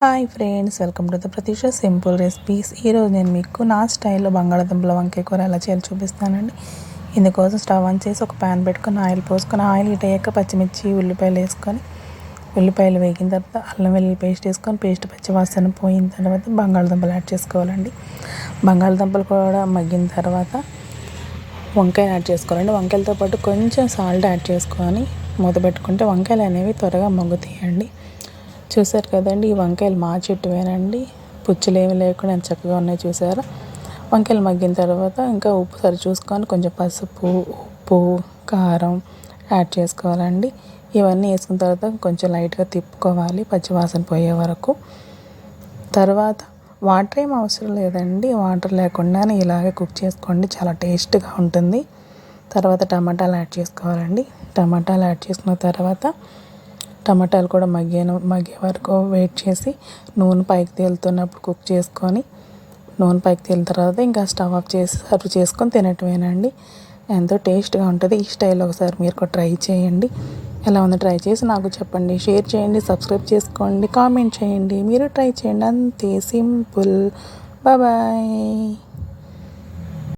Hi friends, welcome to the Pratheesha simple recipes. ఈరోజు నేను మీకు నా స్టైల్లో బంగాళాదుంపల వంకాయ కూర ఎలా చేయాలో చూపిస్తానండి. ఇందుకోసం స్టవ్ ఆన్ చేసి ఒక ప్యాన్ పెట్టుకొని ఆయిల్ పోసుకొని ఆయిల్ హీట్ అయ్యాక పచ్చిమిర్చి ఉల్లిపాయలు వేసుకొని ఉల్లిపాయలు వేగిన తర్వాత అల్లం వెల్లుల్లి పేస్ట్ వేసుకొని పచ్చి వాసన పోయిన తర్వాత బంగాళాదుంపలు యాడ్ చేసుకోవాలండి. బంగాళాదుంపలు కూడా మగ్గిన తర్వాత వంకాయ యాడ్ చేసుకోవాలండి. వంకాయలతో పాటు కొంచెం సాల్ట్ యాడ్ చేసుకొని మూత పెట్టుకుంటే వంకాయలు అనేవి త్వరగా మగ్గుతాయండి. చూసారు కదండి, ఈ వంకాయలు మా చెట్టువేనండి. పుచ్చులు ఏమి లేకుండా ఎంత చక్కగా ఉన్నాయి చూసారా. వంకాయలు మగ్గిన తర్వాత ఇంకా ఉప్పు సరి చూసుకొని కొంచెం పసుపు, ఉప్పు, కారం యాడ్ చేసుకోవాలండి. ఇవన్నీ వేసుకున్న తర్వాత కొంచెం లైట్గా తిప్పుకోవాలి పచ్చివాసన పోయే వరకు. తర్వాత వాటర్ ఏం అవసరం లేదండి, వాటర్ లేకుండానే ఇలాగే కుక్ చేసుకోండి, చాలా టేస్ట్గా ఉంటుంది. తర్వాత టమాటాలు యాడ్ చేసుకోవాలండి. టమాటాలు యాడ్ చేసుకున్న తర్వాత టమాటాలు కూడా మగ్గే వరకు వెయిట్ చేసి నూనె పైకి తేలుతున్నప్పుడు కుక్ చేసుకొని నూనె పైకి తేలిన తర్వాత ఇంకా స్టవ్ ఆఫ్ చేసి సర్వ్ చేసుకొని తినటమేనండి. ఎంతో టేస్ట్గా ఉంటుంది. ఈ స్టైల్లో ఒకసారి మీరు కూడా ట్రై చేయండి. ఎలా ఉందో ట్రై చేసి నాకు చెప్పండి, షేర్ చేయండి, సబ్స్క్రైబ్ చేసుకోండి, కామెంట్ చేయండి. మీరు ట్రై చేయండి, అంతే సింపుల్. బాయ్.